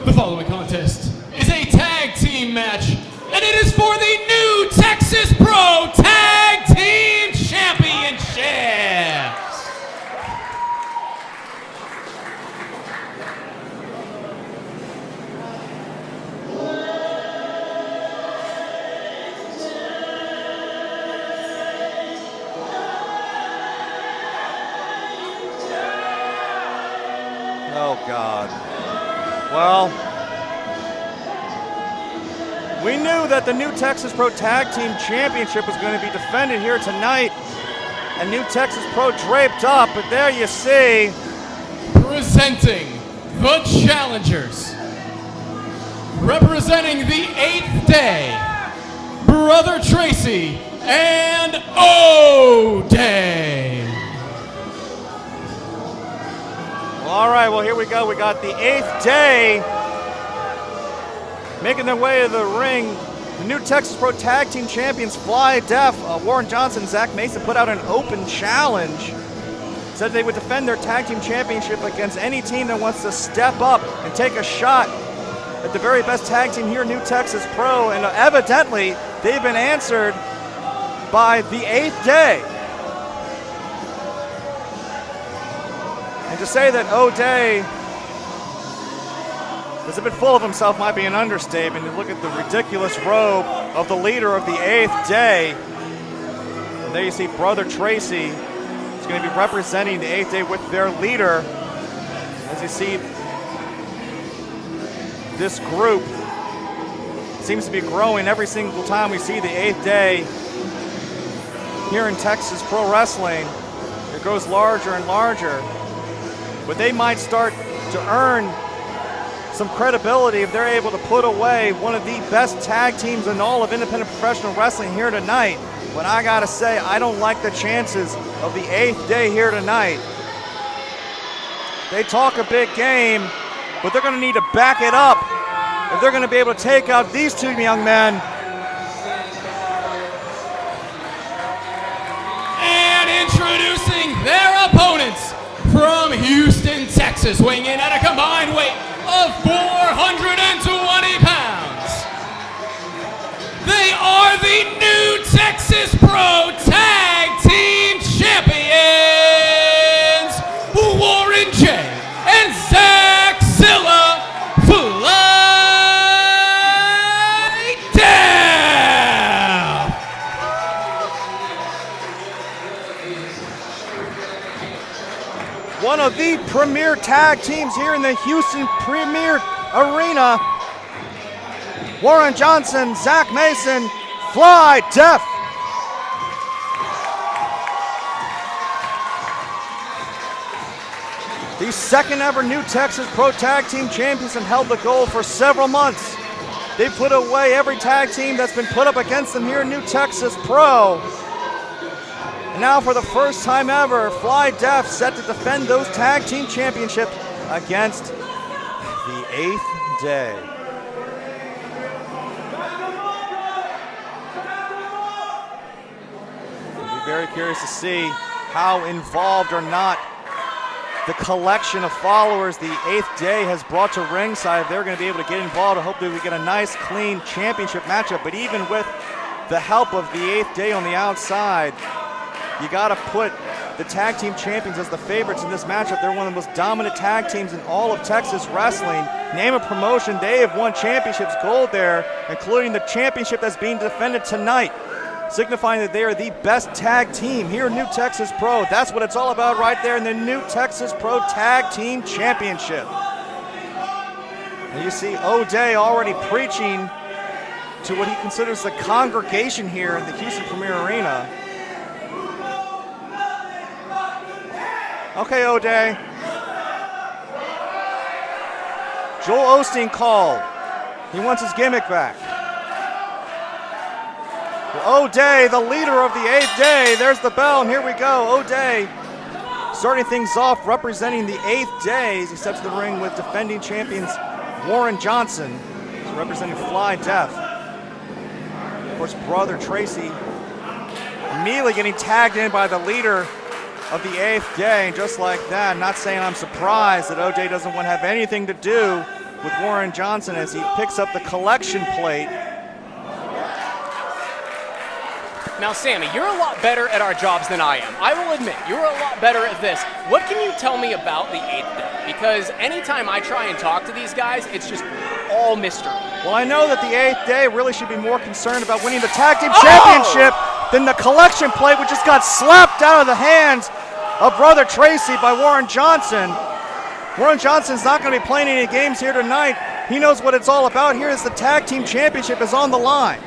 The following contest is a tag team match, and it is for the new Texas Pro Tag Team Championships. Oh, God. Well, we knew that the new Texas Pro Tag Team Championship was going to be defended here tonight, and new Texas Pro draped up, but there you see. Presenting the challengers, representing the 8th day, Brother Tracy and O-Day. All right, well, here we go. We got the 8th day making their way to the ring. The new Texas Pro Tag Team Champions, Fly Def, Warren Johnson and Zach Mason put out an open challenge. Said they would defend their tag team championship against any team that wants to step up and take a shot at the very best tag team here, New Texas Pro. And evidently, they've been answered by the 8th day. And to say that O'Day is a bit full of himself might be an understatement. You look at the ridiculous robe of the leader of the 8th day. And there you see Brother Tracy is going to be representing the 8th day with their leader. As you see, this group seems to be growing every single time we see the 8th day here in Texas Pro Wrestling. It grows larger and larger. But they might start to earn some credibility if they're able to put away one of the best tag teams in all of independent professional wrestling here tonight. But I gotta say, I don't like the chances of the 8th day here tonight. They talk a big game, but they're gonna need to back it up if they're gonna be able to take out these two young men. And introducing their opponents, from Houston, Texas, weighing in at a combined weight of 420 pounds. They are the new Texas Pro Tag Team Champions, Warren J. and Zach Zilla Fly Def. One of the premier tag teams here in the Houston Premier Arena. Warren Johnson, Zach Mason, Fly Def. The second ever new Texas Pro Tag Team Champions and held the gold for several months. They put away every tag team that's been put up against them here in New Texas Pro. And now for the first time ever, Fly Def set to defend those tag team championships against the 8th day. We'll be very curious to see how involved or not the collection of followers the 8th day has brought to ringside. They're going to be able to get involved. Hopefully we get a nice, clean championship matchup. But even with the help of the 8th day on the outside, you got to put the tag team champions as the favorites in this matchup. They're one of the most dominant tag teams in all of Texas wrestling. Name a promotion, they have won championships gold there, including the championship that's being defended tonight, signifying that they are the best tag team here in New Texas Pro. That's what it's all about right there in the New Texas Pro Tag Team Championship. And you see O'Day already preaching to what he considers the congregation here in the Houston Premier Arena. Okay, O'Day. Joel Osteen called. He wants his gimmick back. Well, O'Day, the leader of the 8th day. There's the bell, and here we go. O'Day starting things off, representing the 8th day as he steps to the ring with defending champions Warren Johnson. He's representing Fly Def. Of course, Brother Tracy immediately getting tagged in by the leader of the 8th day, and just like that, not saying I'm surprised that OJ doesn't want to have anything to do with Warren Johnson as he picks up the collection plate. Now, Sammy, you're a lot better at our jobs than I am. I will admit, you're a lot better at this. What can you tell me about the 8th day? Because anytime I try and talk to these guys, it's just all mystery. Well, I know that the 8th day really should be more concerned about winning the tag team championship than the collection plate, which just got slapped out of the hands of Brother Tracy by Warren Johnson. Warren Johnson's not going to be playing any games here tonight. He knows what it's all about. Here is the tag team championship is on the line.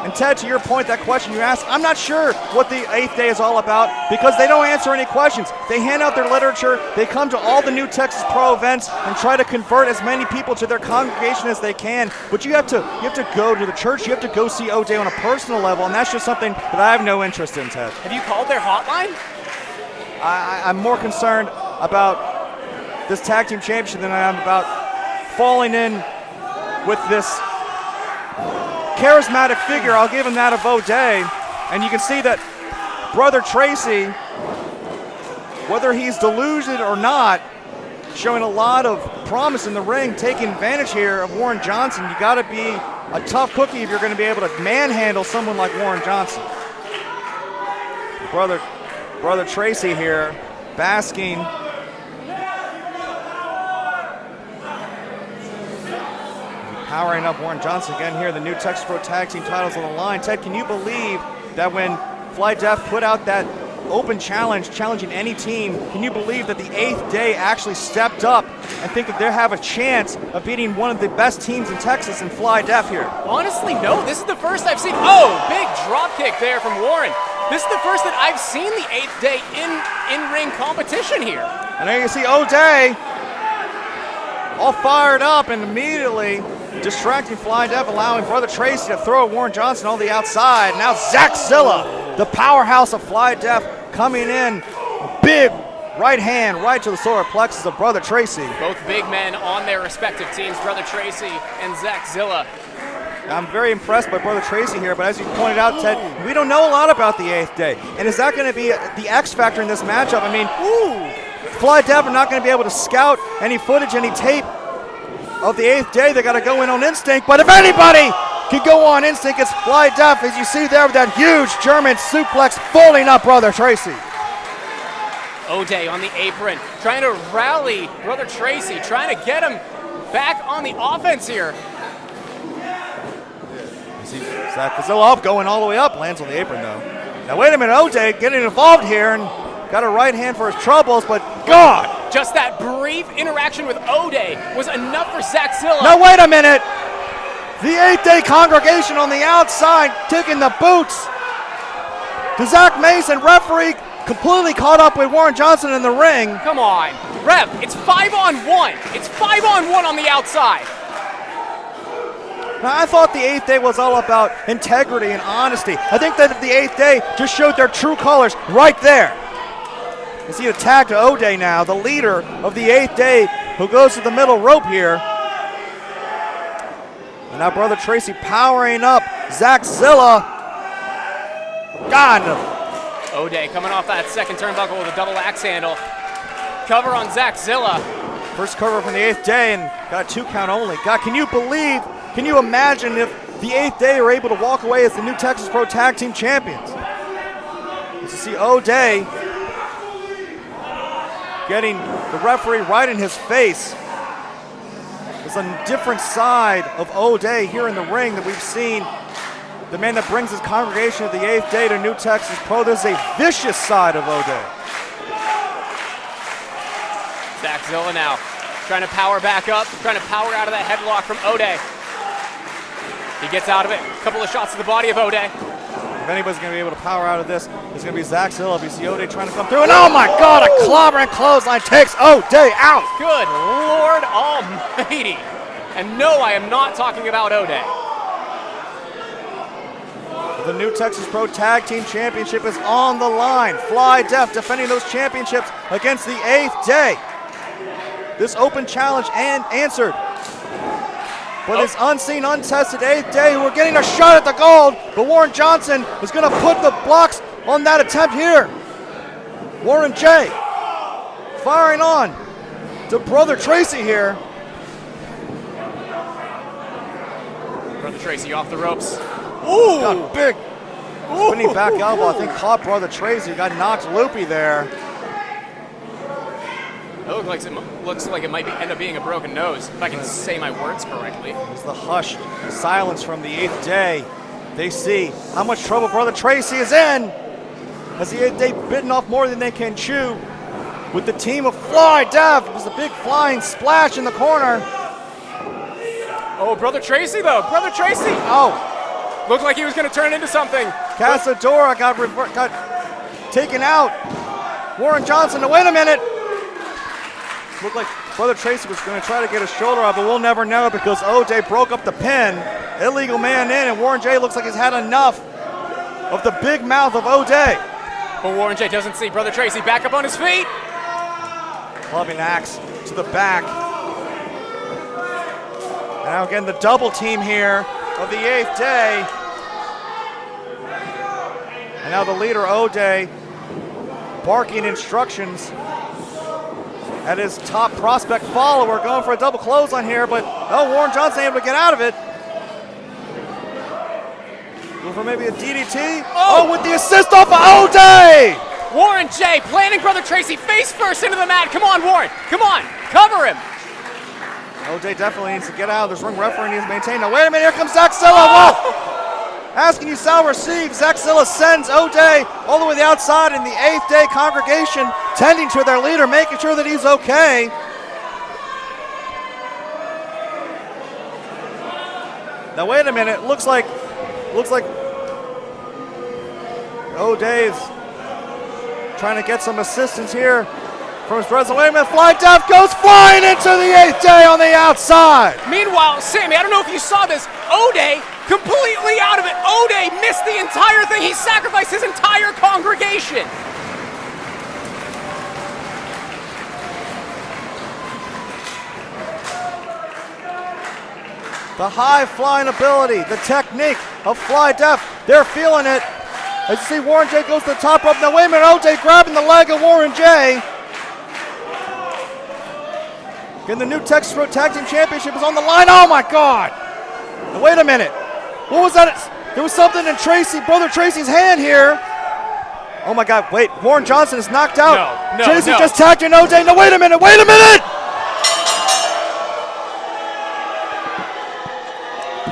And Ted, to your point, that question you asked, I'm not sure what the 8th day is all about because they don't answer any questions. They hand out their literature, they come to all the New Texas Pro events and try to convert as many people to their congregation as they can. But you have to go to the church, you have to go see O'Day on a personal level, and that's just something that I have no interest in, Ted. Have you called their hotline? I'm more concerned about this tag team championship than I am about falling in with this charismatic figure. I'll give him that of O'Day. And you can see that Brother Tracy, whether he's deluded or not, showing a lot of promise in the ring, taking advantage here of Warren Johnson. You got to be a tough cookie if you're going to be able to manhandle someone like Warren Johnson. Brother Tracy here, basking. Powering up Warren Johnson again here. The New Texas Pro Tag Team titles on the line. Ted, can you believe that when Fly Def put out that open challenge, challenging any team, can you believe that the 8th day actually stepped up and think that they have a chance of beating one of the best teams in Texas in Fly Def here? Honestly, no. This is the first I've seen. Oh, big drop kick there from Warren. This is the first that I've seen the 8th day in-ring competition here. And there you see O'Day all fired up and immediately distracting Fly Def, allowing Brother Tracy to throw Warren Johnson on the outside. Now Zach Zilla, the powerhouse of Fly Def, coming in. Big right hand right to the solar plexus of Brother Tracy. Both big men on their respective teams, Brother Tracy and Zach Zilla. I'm very impressed by Brother Tracy here, but as you pointed out, Ted, we don't know a lot about the 8th day. And is that going to be the X factor in this matchup? I mean, Fly Def are not going to be able to scout any footage, any tape of the 8th day. They got to go in on instinct, but if anybody can go on instinct, it's Fly Def, as you see there with that huge German suplex folding up Brother Tracy. O'Day on the apron, trying to rally Brother Tracy, trying to get him back on the offense here. You see Zach Fazilla up, going all the way up, lands on the apron though. Now wait a minute, O'Day getting involved here and got a right hand for his troubles, but God! Just that brief interaction with O'Day was enough for Zach Zilla. Now wait a minute! The 8th day congregation on the outside taking the boots to Zach Mason, referee completely caught up with Warren Johnson in the ring. Come on, ref, it's 5-on-1. It's 5-on-1 on the outside. Now, I thought the 8th day was all about integrity and honesty. I think that the 8th day just showed their true colors right there. You see a tag to O'Day now, the leader of the 8th day, who goes to the middle rope here. And now Brother Tracy powering up Zach Zilla. God. O'Day coming off that second turnbuckle with a double axe handle. Cover on Zach Zilla. First cover from the 8th day and got a 2 count only. God, can you imagine if the 8th day are able to walk away as the New Texas Pro Tag Team Champions? As you see O'Day getting the referee right in his face. There's a different side of O'Day here in the ring that we've seen. The man that brings his congregation of the 8th day to New Texas Pro. There's a vicious side of O'Day. Zach Zilla now trying to power back up, trying to power out of that headlock from O'Day. He gets out of it. A couple of shots to the body of O'Day. If anybody's going to be able to power out of this, it's going to be Zach Zilla. If you see O'Day trying to come through, and oh my God, a clobbering clothesline takes O'Day out. Good Lord Almighty. And no, I am not talking about O'Day. The New Texas Pro Tag Team Championship is on the line. Fly Def defending those championships against the 8th day. This open challenge and answered. For this unseen, untested 8th day, who are getting a shot at the gold, but Warren Johnson is going to put the blocks on that attempt here. Warren J. firing on to Brother Tracy here. Brother Tracy off the ropes. Got a big spinning back elbow. I think caught Brother Tracy. Got knocked loopy there. It looks like it might end up being a broken nose, if I can say my words correctly. It's the hushed silence from the 8th day. They see how much trouble Brother Tracy is in as the 8th day bitten off more than they can chew with the team of Fly Dev. It was a big flying splash in the corner. Oh, Brother Tracy though, Brother Tracy. Oh, Looked like he was going to turn into something. Casadora got taken out. Warren Johnson, wait a minute. Looked like Brother Tracy was going to try to get his shoulder up, but we'll never know because O'Day broke up the pin. Illegal man in, and Warren J looks like he's had enough of the big mouth of O'Day. But Warren J doesn't see Brother Tracy back up on his feet. Clubbing axe to the back. Now again, the double team here of the 8th day. And now the leader, O'Day, barking instructions at his top prospect follower, going for a double clothesline here, but Warren Johnson able to get out of it. Going for maybe a DDT. Oh, with the assist off of O'Day! Warren J planting Brother Tracy face first into the mat. Come on, Warren. Come on. Cover him. O'Day definitely needs to get out. This ring referee needs to maintain. Now, wait a minute. Here comes Zach Silla. Whoa! Asking you shall receive. Zach Silla sends O'Day all the way to the outside, and the 8th day congregation tending to their leader, making sure that he's okay. Now, wait a minute. Looks like O'Day's trying to get some assistance here from his brother. Wait a minute, Fly Death goes flying into the 8th day on the outside. Meanwhile, Sammy, I don't know if you saw this, O'Day completely out of it. O'Day missed the entire thing. He sacrificed his entire congregation. The high flying ability, the technique of Fly Death, they're feeling it. As you see, Warren J goes to the top rope. Now, wait a minute, O'Day grabbing the leg of Warren J. Again, the new Texas Pro Tag Team Championship is on the line. Oh, my God. Now, wait a minute. What was that? There was something in Brother Tracy's hand here. Oh, my God. Wait, Warren Johnson is knocked out. No, Tracy no. just tagged in O'Day. No, wait a minute. Wait a minute.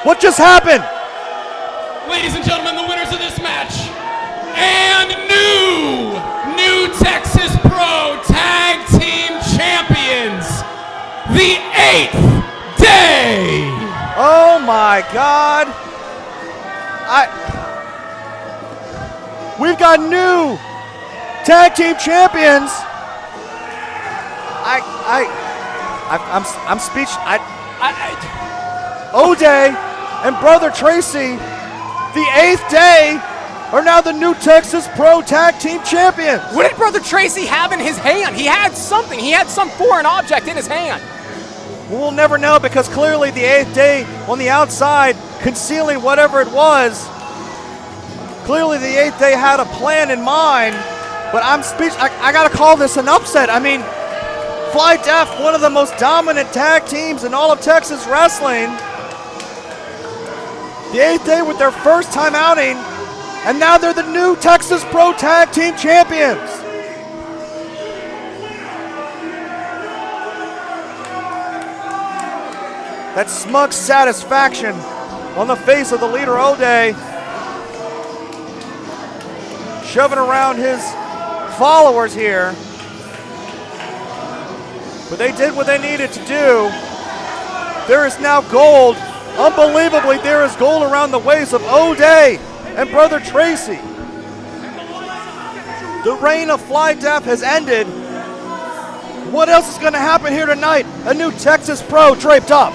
What just happened? Ladies and gentlemen, the winners of this match and new Texas Pro Tag Team Champions, the 8th day. Oh my God. We've got new Tag Team Champions. I'm speechless. O'Day and Brother Tracy, the 8th day, are now the new Texas Pro Tag Team Champions. What did Brother Tracy have in his hand? He had something. He had some foreign object in his hand. We'll never know because clearly the 8th day on the outside concealing whatever it was. Clearly the 8th day had a plan in mind, but I'm speechless. I got to call this an upset. I mean, Fly Death, one of the most dominant tag teams in all of Texas wrestling. The 8th day with their first time outing, and now they're the new Texas Pro Tag Team Champions. That smug satisfaction on the face of the leader, O'Day, shoving around his followers here. But they did what they needed to do. There is now gold. Unbelievably, there is gold around the waist of O'Day and Brother Tracy. The reign of Fly Death has ended. What else is going to happen here tonight? A new Texas Pro draped up.